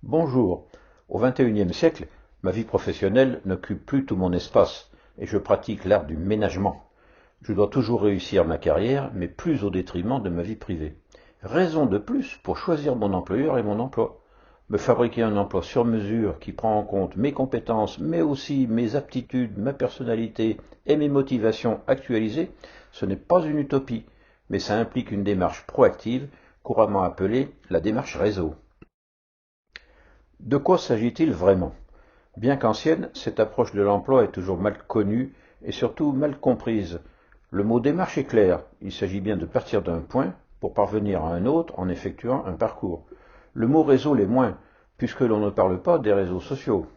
Bonjour. Au XXIe siècle, ma vie professionnelle n'occupe plus tout mon espace et je pratique l'art du ménagement. Je dois toujours réussir ma carrière, mais plus au détriment de ma vie privée. Raison de plus pour choisir mon employeur et mon emploi. Me fabriquer un emploi sur mesure qui prend en compte mes compétences, mais aussi mes aptitudes, ma personnalité et mes motivations actualisées, ce n'est pas une utopie, mais ça implique une démarche proactive, couramment appelée la démarche réseau. De quoi s'agit-il vraiment? Bien qu'ancienne, cette approche de l'emploi est toujours mal connue et surtout mal comprise. Le mot démarche est clair, il s'agit bien de partir d'un point pour parvenir à un autre en effectuant un parcours. Le mot réseau l'est moins, puisque l'on ne parle pas des réseaux sociaux.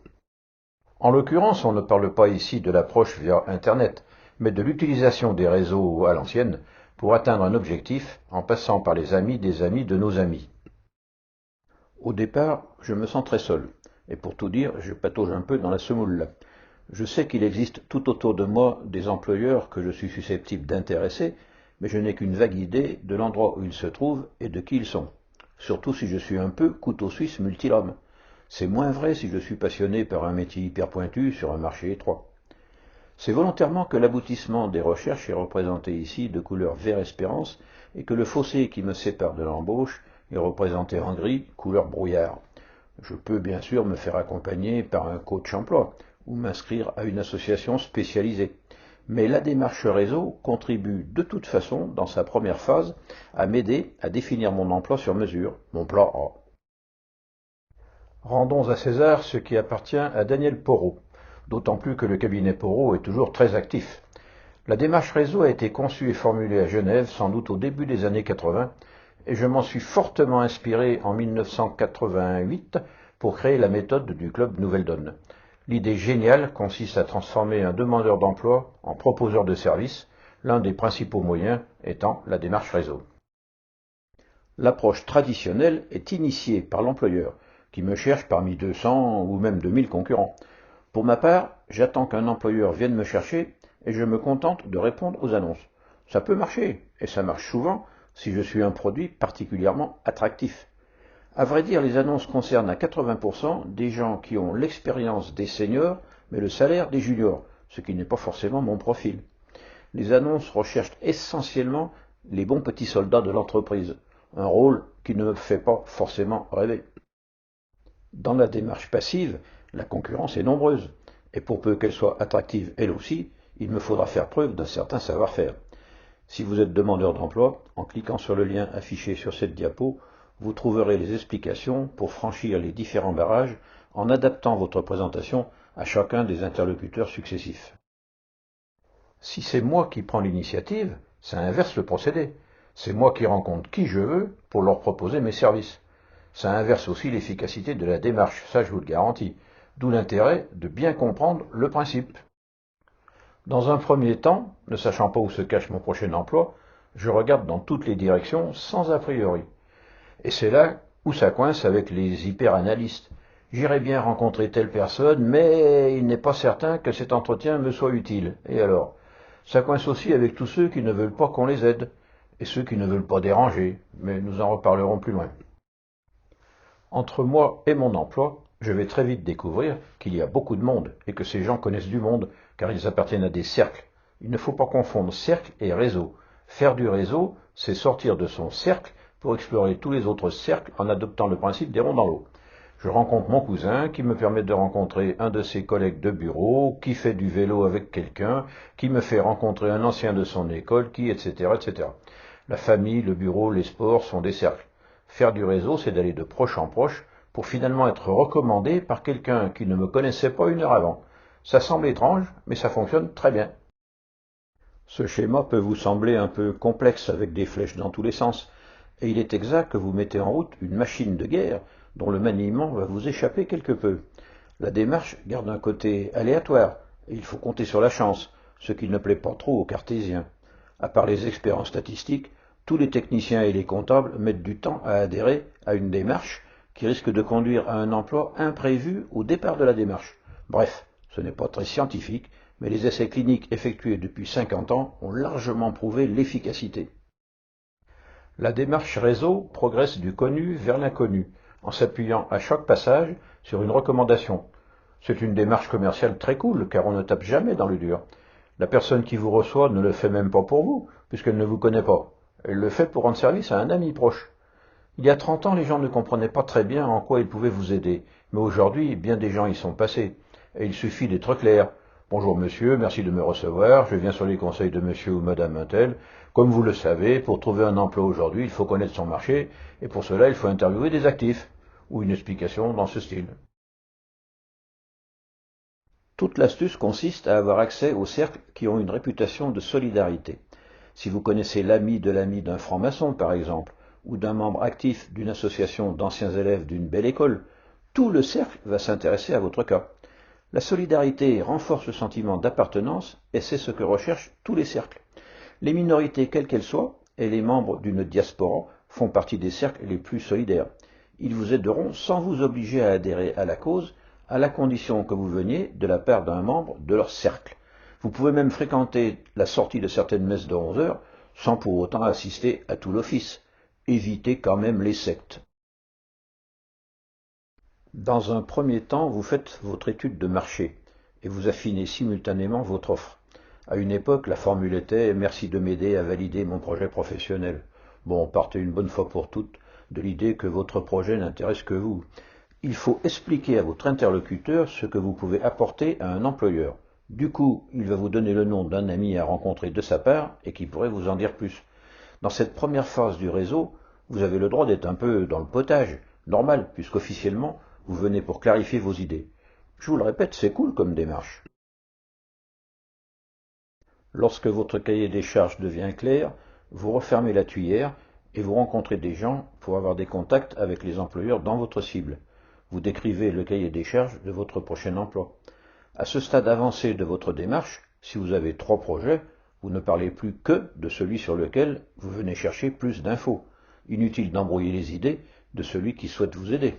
En l'occurrence, on ne parle pas ici de l'approche via Internet, mais de l'utilisation des réseaux à l'ancienne pour atteindre un objectif en passant par les amis des amis de nos amis. Au départ, je me sens très seul, et pour tout dire, je patauge un peu dans la semoule. Je sais qu'il existe tout autour de moi des employeurs que je suis susceptible d'intéresser, mais je n'ai qu'une vague idée de l'endroit où ils se trouvent et de qui ils sont. Surtout si je suis un peu couteau suisse multilhomme. C'est moins vrai si je suis passionné par un métier hyper pointu sur un marché étroit. C'est volontairement que l'aboutissement des recherches est représenté ici de couleur vert espérance et que le fossé qui me sépare de l'embauche est représenté en gris, couleur brouillard. Je peux bien sûr me faire accompagner par un coach emploi ou m'inscrire à une association spécialisée. Mais la démarche réseau contribue de toute façon, dans sa première phase, à m'aider à définir mon emploi sur mesure, mon plan A. Rendons à César ce qui appartient à Daniel Porot, d'autant plus que le cabinet Porot est toujours très actif. La démarche réseau a été conçue et formulée à Genève, sans doute au début des années 80, et je m'en suis fortement inspiré en 1988 pour créer la méthode du club Nouvelle Donne. L'idée géniale consiste à transformer un demandeur d'emploi en proposeur de services, l'un des principaux moyens étant la démarche réseau. L'approche traditionnelle est initiée par l'employeur, qui me cherche parmi 200 ou même 2000 concurrents. Pour ma part, j'attends qu'un employeur vienne me chercher et je me contente de répondre aux annonces. Ça peut marcher, et ça marche souvent si je suis un produit particulièrement attractif. À vrai dire, les annonces concernent à 80% des gens qui ont l'expérience des seniors, mais le salaire des juniors, ce qui n'est pas forcément mon profil. Les annonces recherchent essentiellement les bons petits soldats de l'entreprise, un rôle qui ne me fait pas forcément rêver. Dans la démarche passive, la concurrence est nombreuse, et pour peu qu'elle soit attractive elle aussi, il me faudra faire preuve d'un certain savoir-faire. Si vous êtes demandeur d'emploi, en cliquant sur le lien affiché sur cette diapo, vous trouverez les explications pour franchir les différents barrages en adaptant votre présentation à chacun des interlocuteurs successifs. Si c'est moi qui prends l'initiative, ça inverse le procédé. C'est moi qui rencontre qui je veux pour leur proposer mes services. Ça inverse aussi l'efficacité de la démarche, ça je vous le garantis. D'où l'intérêt de bien comprendre le principe. Dans un premier temps, ne sachant pas où se cache mon prochain emploi, je regarde dans toutes les directions sans a priori. Et c'est là où ça coince avec les hyper-analystes. J'irais bien rencontrer telle personne, mais il n'est pas certain que cet entretien me soit utile. Et alors? Ça coince aussi avec tous ceux qui ne veulent pas qu'on les aide, et ceux qui ne veulent pas déranger, mais nous en reparlerons plus loin. Entre moi et mon emploi, je vais très vite découvrir qu'il y a beaucoup de monde et que ces gens connaissent du monde, car ils appartiennent à des cercles. Il ne faut pas confondre cercle et réseau. Faire du réseau, c'est sortir de son cercle pour explorer tous les autres cercles en adoptant le principe des ronds dans l'eau. Je rencontre mon cousin qui me permet de rencontrer un de ses collègues de bureau, qui fait du vélo avec quelqu'un, qui me fait rencontrer un ancien de son école, qui, etc., etc. La famille, le bureau, les sports sont des cercles. Faire du réseau, c'est d'aller de proche en proche pour finalement être recommandé par quelqu'un qui ne me connaissait pas une heure avant. Ça semble étrange, mais ça fonctionne très bien. Ce schéma peut vous sembler un peu complexe avec des flèches dans tous les sens, et il est exact que vous mettez en route une machine de guerre dont le maniement va vous échapper quelque peu. La démarche garde un côté aléatoire, et il faut compter sur la chance, ce qui ne plaît pas trop aux cartésiens. À part les experts en statistique, tous les techniciens et les comptables mettent du temps à adhérer à une démarche qui risque de conduire à un emploi imprévu au départ de la démarche. Bref, ce n'est pas très scientifique, mais les essais cliniques effectués depuis 50 ans ont largement prouvé l'efficacité. La démarche réseau progresse du connu vers l'inconnu, en s'appuyant à chaque passage sur une recommandation. C'est une démarche commerciale très cool, car on ne tape jamais dans le dur. La personne qui vous reçoit ne le fait même pas pour vous, puisqu'elle ne vous connaît pas. Elle le fait pour rendre service à un ami proche. Il y a 30 ans, les gens ne comprenaient pas très bien en quoi ils pouvaient vous aider, mais aujourd'hui, bien des gens y sont passés, et il suffit d'être clair. Bonjour monsieur, merci de me recevoir, je viens sur les conseils de monsieur ou madame Untel. Comme vous le savez, pour trouver un emploi aujourd'hui, il faut connaître son marché, et pour cela, il faut interviewer des actifs, ou une explication dans ce style. Toute l'astuce consiste à avoir accès aux cercles qui ont une réputation de solidarité. Si vous connaissez l'ami d'un franc-maçon, par exemple, ou d'un membre actif d'une association d'anciens élèves d'une belle école, tout le cercle va s'intéresser à votre cas. La solidarité renforce le sentiment d'appartenance et c'est ce que recherchent tous les cercles. Les minorités, quelles qu'elles soient, et les membres d'une diaspora font partie des cercles les plus solidaires. Ils vous aideront sans vous obliger à adhérer à la cause, à la condition que vous veniez de la part d'un membre de leur cercle. Vous pouvez même fréquenter la sortie de certaines messes de 11 heures sans pour autant assister à tout l'office. Évitez quand même les sectes. Dans un premier temps, vous faites votre étude de marché et vous affinez simultanément votre offre. À une époque, la formule était « Merci de m'aider à valider mon projet professionnel ». Bon, partez une bonne fois pour toutes de l'idée que votre projet n'intéresse que vous. Il faut expliquer à votre interlocuteur ce que vous pouvez apporter à un employeur. Du coup, il va vous donner le nom d'un ami à rencontrer de sa part et qui pourrait vous en dire plus. Dans cette première phase du réseau, vous avez le droit d'être un peu dans le potage, normal, puisqu'officiellement, vous venez pour clarifier vos idées. Je vous le répète, c'est cool comme démarche. Lorsque votre cahier des charges devient clair, vous refermez la tuyère et vous rencontrez des gens pour avoir des contacts avec les employeurs dans votre cible. Vous décrivez le cahier des charges de votre prochain emploi. À ce stade avancé de votre démarche, si vous avez 3 projets, vous ne parlez plus que de celui sur lequel vous venez chercher plus d'infos. Inutile d'embrouiller les idées de celui qui souhaite vous aider.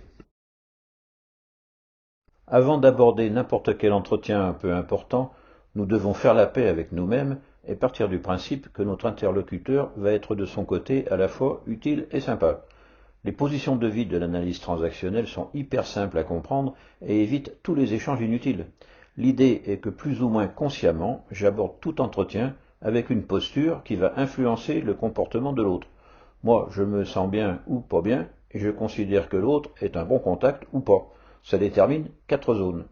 Avant d'aborder n'importe quel entretien un peu important, nous devons faire la paix avec nous-mêmes et partir du principe que notre interlocuteur va être de son côté à la fois utile et sympa. Les positions de vide de l'analyse transactionnelle sont hyper simples à comprendre et évitent tous les échanges inutiles. L'idée est que plus ou moins consciemment, j'aborde tout entretien avec une posture qui va influencer le comportement de l'autre. Moi, je me sens bien ou pas bien, et je considère que l'autre est un bon contact ou pas. Ça détermine 4 zones.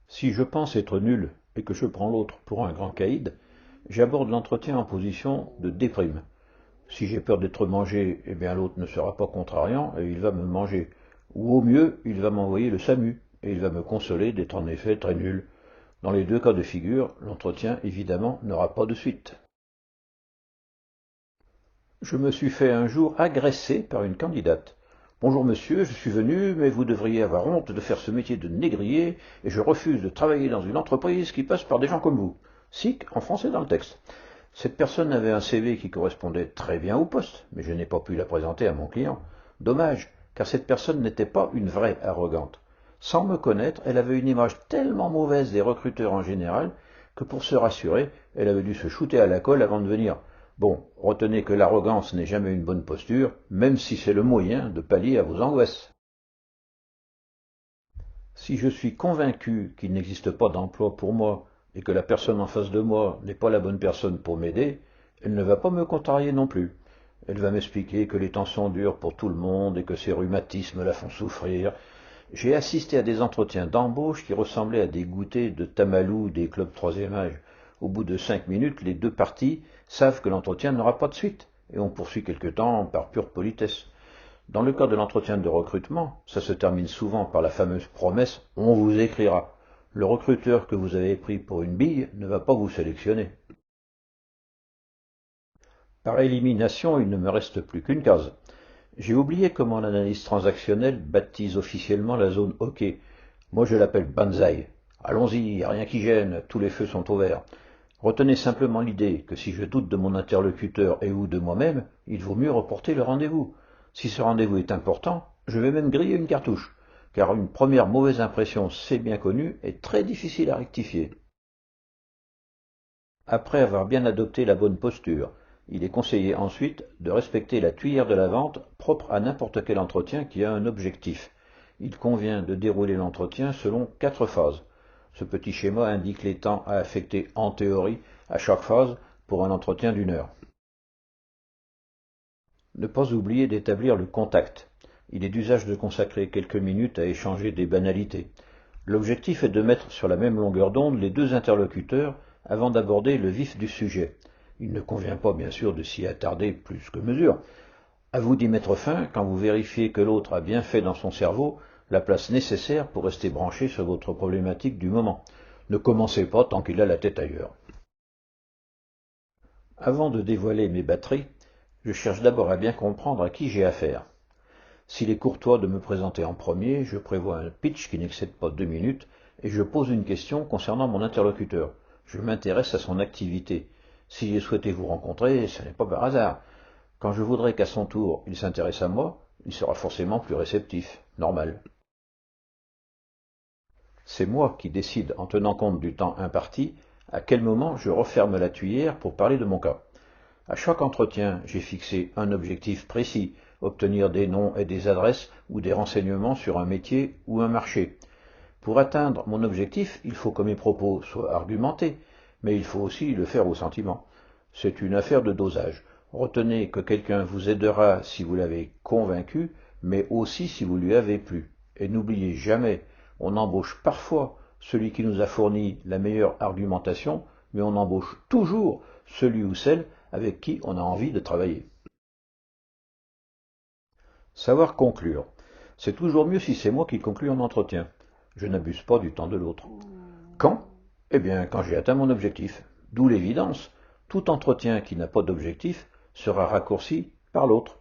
Si je pense être nul et que je prends l'autre pour un grand caïd, j'aborde l'entretien en position de déprime. Si j'ai peur d'être mangé, eh bien l'autre ne sera pas contrariant et il va me manger. Ou au mieux, il va m'envoyer le SAMU et il va me consoler d'être en effet très nul. Dans les 2 cas de figure, l'entretien évidemment n'aura pas de suite. Je me suis fait un jour agresser par une candidate. Bonjour monsieur, je suis venu, mais vous devriez avoir honte de faire ce métier de négrier, et je refuse de travailler dans une entreprise qui passe par des gens comme vous. SIC, en français dans le texte. Cette personne avait un CV qui correspondait très bien au poste, mais je n'ai pas pu la présenter à mon client. Dommage, car cette personne n'était pas une vraie arrogante. Sans me connaître, elle avait une image tellement mauvaise des recruteurs en général, que pour se rassurer, elle avait dû se shooter à la colle avant de venir. Bon, retenez que l'arrogance n'est jamais une bonne posture, même si c'est le moyen de pallier à vos angoisses. Si je suis convaincu qu'il n'existe pas d'emploi pour moi et que la personne en face de moi n'est pas la bonne personne pour m'aider, elle ne va pas me contrarier non plus. Elle va m'expliquer que les temps sont durs pour tout le monde et que ses rhumatismes la font souffrir. J'ai assisté à des entretiens d'embauche qui ressemblaient à des goûters de Tamalou des clubs 3e âge. Au bout de 5 minutes, les 2 parties savent que l'entretien n'aura pas de suite, et on poursuit quelque temps par pure politesse. Dans le cas de l'entretien de recrutement, ça se termine souvent par la fameuse promesse « on vous écrira ». Le recruteur que vous avez pris pour une bille ne va pas vous sélectionner. Par élimination, il ne me reste plus qu'une case. J'ai oublié comment l'analyse transactionnelle baptise officiellement la zone OK. Moi je l'appelle Banzai. Allons-y, rien qui gêne, tous les feux sont au vert. Retenez simplement l'idée que si je doute de mon interlocuteur et ou de moi-même, il vaut mieux reporter le rendez-vous. Si ce rendez-vous est important, je vais même griller une cartouche, car une première mauvaise impression, c'est bien connu, est très difficile à rectifier. Après avoir bien adopté la bonne posture, Il est conseillé ensuite de respecter la tuyère de la vente propre à n'importe quel entretien qui a un objectif. Il convient de dérouler l'entretien selon 4 phases. Ce petit schéma indique les temps à affecter en théorie à chaque phase pour un entretien d'1 heure. Ne pas oublier d'établir le contact. Il est d'usage de consacrer quelques minutes à échanger des banalités. L'objectif est de mettre sur la même longueur d'onde les 2 interlocuteurs avant d'aborder le vif du sujet. Il ne convient pas bien sûr de s'y attarder plus que mesure. À vous d'y mettre fin quand vous vérifiez que l'autre a bien fait dans son cerveau la place nécessaire pour rester branché sur votre problématique du moment. Ne commencez pas tant qu'il a la tête ailleurs. Avant de dévoiler mes batteries, je cherche d'abord à bien comprendre à qui j'ai affaire. S'il est courtois de me présenter en premier, je prévois un pitch qui n'excède pas 2 minutes et je pose une question concernant mon interlocuteur. Je m'intéresse à son activité. Si j'ai souhaité vous rencontrer, ce n'est pas par hasard. Quand je voudrais qu'à son tour il s'intéresse à moi, il sera forcément plus réceptif. Normal. C'est moi qui décide, en tenant compte du temps imparti, à quel moment je referme la tuyère pour parler de mon cas. À chaque entretien, j'ai fixé un objectif précis, obtenir des noms et des adresses ou des renseignements sur un métier ou un marché. Pour atteindre mon objectif, il faut que mes propos soient argumentés, mais il faut aussi le faire au sentiment. C'est une affaire de dosage. Retenez que quelqu'un vous aidera si vous l'avez convaincu, mais aussi si vous lui avez plu. Et n'oubliez jamais, on embauche parfois celui qui nous a fourni la meilleure argumentation, mais on embauche toujours celui ou celle avec qui on a envie de travailler. Savoir conclure. C'est toujours mieux si c'est moi qui conclue un entretien. Je n'abuse pas du temps de l'autre. Quand? Eh bien, quand j'ai atteint mon objectif. D'où l'évidence. Tout entretien qui n'a pas d'objectif sera raccourci par l'autre.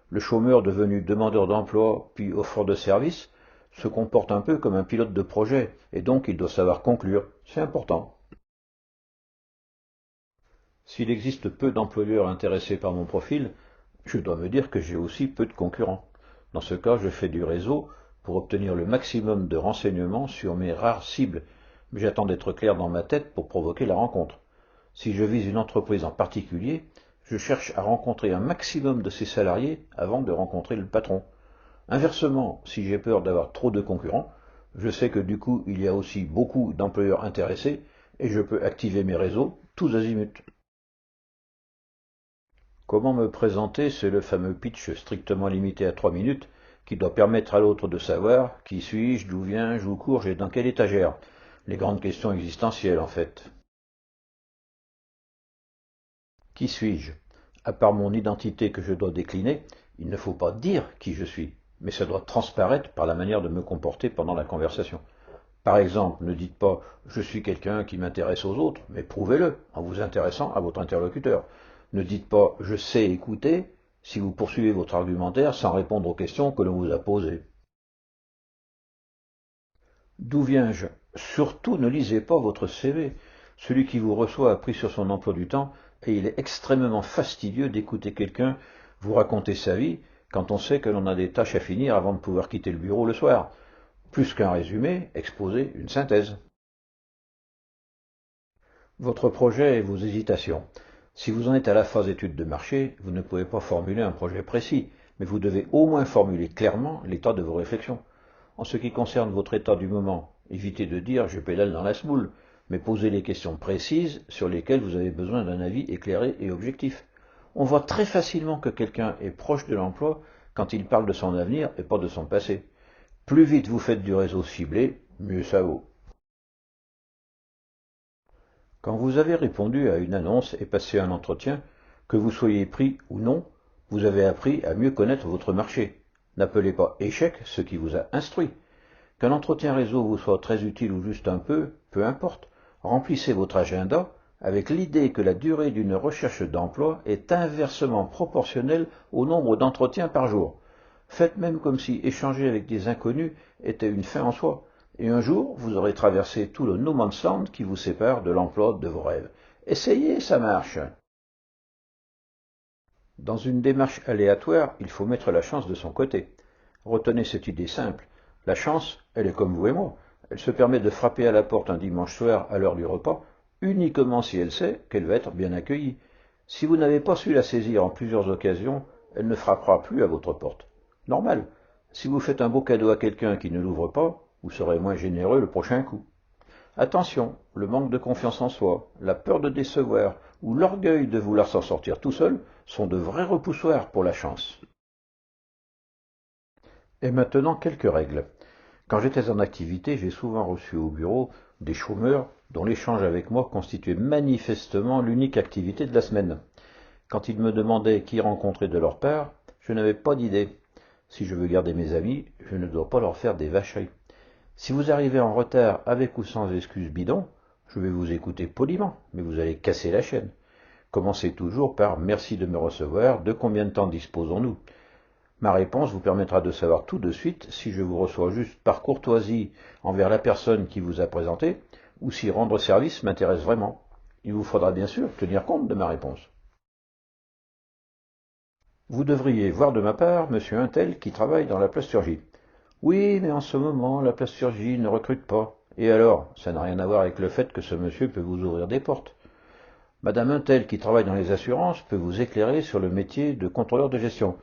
Le chômeur devenu demandeur d'emploi puis offreur de service se comporte un peu comme un pilote de projet, et donc il doit savoir conclure. C'est important. S'il existe peu d'employeurs intéressés par mon profil, je dois me dire que j'ai aussi peu de concurrents. Dans ce cas, je fais du réseau pour obtenir le maximum de renseignements sur mes rares cibles, mais j'attends d'être clair dans ma tête pour provoquer la rencontre. Si je vise une entreprise en particulier, je cherche à rencontrer un maximum de ses salariés avant de rencontrer le patron. Inversement, si j'ai peur d'avoir trop de concurrents, je sais que du coup il y a aussi beaucoup d'employeurs intéressés et je peux activer mes réseaux tous azimuts. Comment me présenter, c'est le fameux pitch strictement limité à 3 minutes qui doit permettre à l'autre de savoir qui suis-je, d'où viens-je, où cours-je et dans quelle étagère. Les grandes questions existentielles en fait. Qui suis-je? À part mon identité que je dois décliner, il ne faut pas dire qui je suis, mais ça doit transparaître par la manière de me comporter pendant la conversation. Par exemple, ne dites pas « je suis quelqu'un qui m'intéresse aux autres », mais prouvez-le en vous intéressant à votre interlocuteur. Ne dites pas « je sais écouter » si vous poursuivez votre argumentaire sans répondre aux questions que l'on vous a posées. D'où viens-je? Surtout ne lisez pas votre CV. Celui qui vous reçoit a pris sur son emploi du temps et il est extrêmement fastidieux d'écouter quelqu'un vous raconter sa vie quand on sait que l'on a des tâches à finir avant de pouvoir quitter le bureau le soir. Plus qu'un résumé, exposez une synthèse. Votre projet et vos hésitations. Si vous en êtes à la phase étude de marché, vous ne pouvez pas formuler un projet précis, mais vous devez au moins formuler clairement l'état de vos réflexions. En ce qui concerne votre état du moment, évitez de dire « je pédale dans la semoule », mais posez les questions précises sur lesquelles vous avez besoin d'un avis éclairé et objectif. On voit très facilement que quelqu'un est proche de l'emploi quand il parle de son avenir et pas de son passé. Plus vite vous faites du réseau ciblé, mieux ça vaut. Quand vous avez répondu à une annonce et passé un entretien, que vous soyez pris ou non, vous avez appris à mieux connaître votre marché. N'appelez pas échec ce qui vous a instruit. Qu'un entretien réseau vous soit très utile ou juste un peu importe. Remplissez votre agenda avec l'idée que la durée d'une recherche d'emploi est inversement proportionnelle au nombre d'entretiens par jour. Faites même comme si échanger avec des inconnus était une fin en soi. Et un jour, vous aurez traversé tout le no man's land qui vous sépare de l'emploi de vos rêves. Essayez, ça marche. Dans une démarche aléatoire, il faut mettre la chance de son côté. Retenez cette idée simple. La chance, elle est comme vous et moi. Elle se permet de frapper à la porte un dimanche soir à l'heure du repas, uniquement si elle sait qu'elle va être bien accueillie. Si vous n'avez pas su la saisir en plusieurs occasions, elle ne frappera plus à votre porte. Normal. Si vous faites un beau cadeau à quelqu'un qui ne l'ouvre pas, vous serez moins généreux le prochain coup. Attention, le manque de confiance en soi, la peur de décevoir ou l'orgueil de vouloir s'en sortir tout seul sont de vrais repoussoirs pour la chance. Et maintenant, quelques règles. Quand j'étais en activité, j'ai souvent reçu au bureau des chômeurs dont l'échange avec moi constituait manifestement l'unique activité de la semaine. Quand ils me demandaient qui rencontrer de leur part, je n'avais pas d'idée. Si je veux garder mes amis, je ne dois pas leur faire des vacheries. Si vous arrivez en retard avec ou sans excuse bidon, je vais vous écouter poliment, mais vous allez casser la chaîne. Commencez toujours par merci de me recevoir, de combien de temps disposons-nous? Ma réponse vous permettra de savoir tout de suite si je vous reçois juste par courtoisie envers la personne qui vous a présenté, ou si rendre service m'intéresse vraiment. Il vous faudra bien sûr tenir compte de ma réponse. Vous devriez voir de ma part monsieur Untel qui travaille dans la plasturgie. Oui, mais en ce moment, la plasturgie ne recrute pas. Et alors, ça n'a rien à voir avec le fait que ce monsieur peut vous ouvrir des portes. Madame Untel, qui travaille dans les assurances, peut vous éclairer sur le métier de contrôleur de gestion.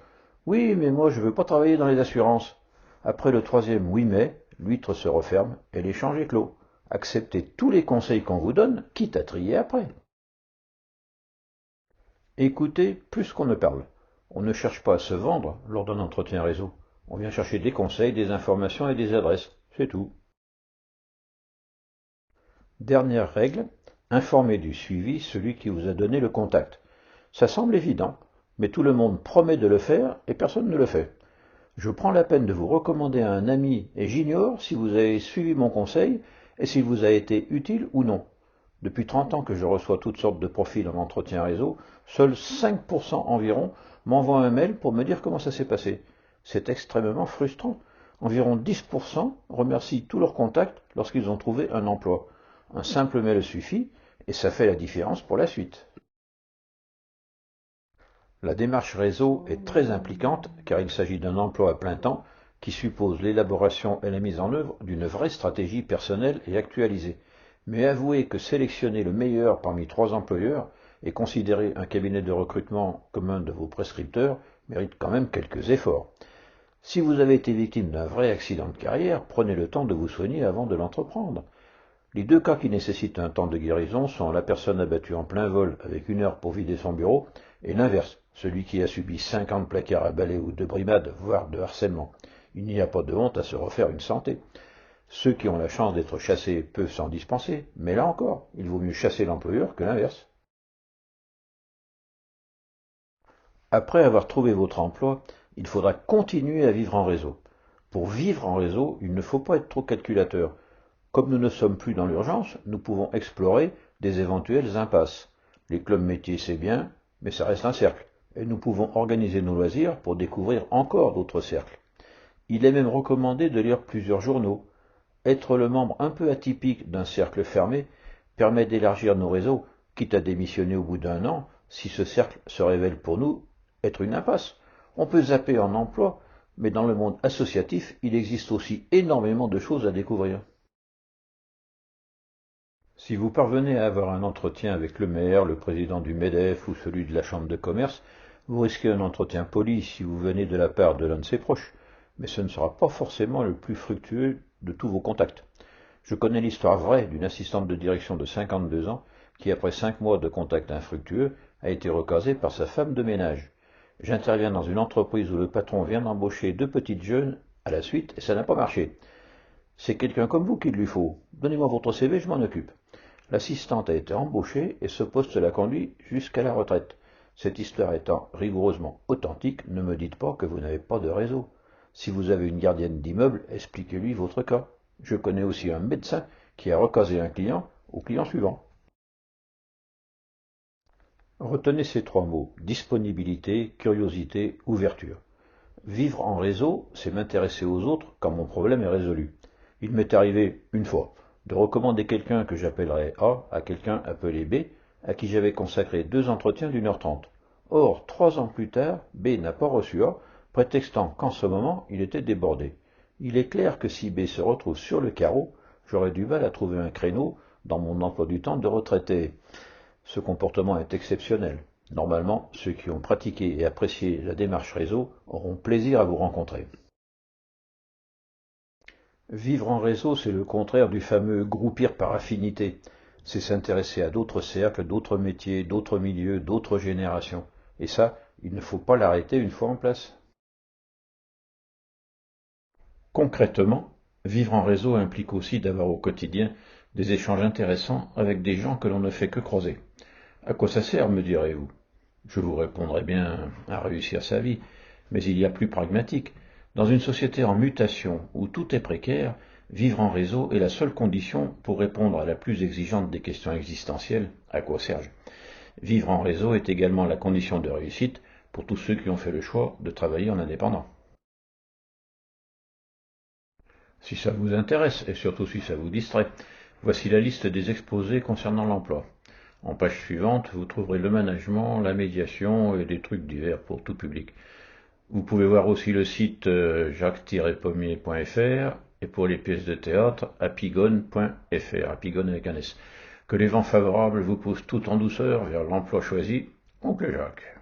Oui, mais moi, je ne veux pas travailler dans les assurances. Après le troisième oui mais, l'huître se referme et l'échange est clos. Acceptez tous les conseils qu'on vous donne, quitte à trier après. Écoutez plus qu'on ne parle. On ne cherche pas à se vendre lors d'un entretien réseau. On vient chercher des conseils, des informations et des adresses. C'est tout. Dernière règle, informez du suivi celui qui vous a donné le contact. Ça semble évident, mais tout le monde promet de le faire et personne ne le fait. Je prends la peine de vous recommander à un ami et j'ignore si vous avez suivi mon conseil et s'il vous a été utile ou non. Depuis 30 ans que je reçois toutes sortes de profils en entretien réseau, seuls 5% environ m'envoient un mail pour me dire comment ça s'est passé. C'est extrêmement frustrant. Environ 10% remercient tous leurs contacts lorsqu'ils ont trouvé un emploi. Un simple mail suffit et ça fait la différence pour la suite. La démarche réseau est très impliquante car il s'agit d'un emploi à plein temps qui suppose l'élaboration et la mise en œuvre d'une vraie stratégie personnelle et actualisée. Mais avouez que sélectionner le meilleur parmi 3 employeurs et considérer un cabinet de recrutement comme un de vos prescripteurs mérite quand même quelques efforts. Si vous avez été victime d'un vrai accident de carrière, prenez le temps de vous soigner avant de l'entreprendre. Les 2 cas qui nécessitent un temps de guérison sont la personne abattue en plein vol avec 1 heure pour vider son bureau et l'inverse, celui qui a subi 50 placards à balai ou de brimades, voire de harcèlement. Il n'y a pas de honte à se refaire une santé. Ceux qui ont la chance d'être chassés peuvent s'en dispenser, mais là encore, il vaut mieux chasser l'employeur que l'inverse. Après avoir trouvé votre emploi, il faudra continuer à vivre en réseau. Pour vivre en réseau, il ne faut pas être trop calculateur. Comme nous ne sommes plus dans l'urgence, nous pouvons explorer des éventuelles impasses. Les clubs métiers, c'est bien, mais ça reste un cercle, et nous pouvons organiser nos loisirs pour découvrir encore d'autres cercles. Il est même recommandé de lire plusieurs journaux. Être le membre un peu atypique d'un cercle fermé permet d'élargir nos réseaux, quitte à démissionner au bout d'1 an, si ce cercle se révèle pour nous être une impasse. On peut zapper en emploi, mais dans le monde associatif, il existe aussi énormément de choses à découvrir. Si vous parvenez à avoir un entretien avec le maire, le président du MEDEF ou celui de la chambre de commerce, vous risquez un entretien poli si vous venez de la part de l'un de ses proches, mais ce ne sera pas forcément le plus fructueux de tous vos contacts. Je connais l'histoire vraie d'une assistante de direction de 52 ans qui, après 5 mois de contact infructueux, a été recasée par sa femme de ménage. J'interviens dans une entreprise où le patron vient d'embaucher 2 petites jeunes à la suite et ça n'a pas marché. C'est quelqu'un comme vous qu'il lui faut. Donnez-moi votre CV, je m'en occupe. L'assistante a été embauchée et ce poste l'a conduit jusqu'à la retraite. Cette histoire étant rigoureusement authentique, ne me dites pas que vous n'avez pas de réseau. Si vous avez une gardienne d'immeuble, expliquez-lui votre cas. Je connais aussi un médecin qui a recasé un client au client suivant. Retenez ces 3 mots, disponibilité, curiosité, ouverture. Vivre en réseau, c'est m'intéresser aux autres quand mon problème est résolu. Il m'est arrivé une fois de recommander quelqu'un que j'appellerais A à quelqu'un appelé B, à qui j'avais consacré 2 entretiens d'1 h 30. Or, 3 ans plus tard, B n'a pas reçu A, prétextant qu'en ce moment, il était débordé. Il est clair que si B se retrouve sur le carreau, j'aurais du mal à trouver un créneau dans mon emploi du temps de retraité. Ce comportement est exceptionnel. Normalement, ceux qui ont pratiqué et apprécié la démarche réseau auront plaisir à vous rencontrer. Vivre en réseau, c'est le contraire du fameux groupir par affinité. C'est s'intéresser à d'autres cercles, d'autres métiers, d'autres milieux, d'autres générations. Et ça, il ne faut pas l'arrêter une fois en place. Concrètement, vivre en réseau implique aussi d'avoir au quotidien des échanges intéressants avec des gens que l'on ne fait que croiser. À quoi ça sert, me direz-vous? Je vous répondrai bien à réussir sa vie, mais il y a plus pragmatique. Dans une société en mutation où tout est précaire, vivre en réseau est la seule condition pour répondre à la plus exigeante des questions existentielles, à quoi sert-je? Vivre en réseau est également la condition de réussite pour tous ceux qui ont fait le choix de travailler en indépendant. Si ça vous intéresse, et surtout si ça vous distrait, voici la liste des exposés concernant l'emploi. En page suivante, vous trouverez le management, la médiation et des trucs divers pour tout public. Vous pouvez voir aussi le site jacques-pommier.fr et pour les pièces de théâtre, apigone.fr, apigone avec un S. Que les vents favorables vous poussent tout en douceur vers l'emploi choisi, oncle Jacques.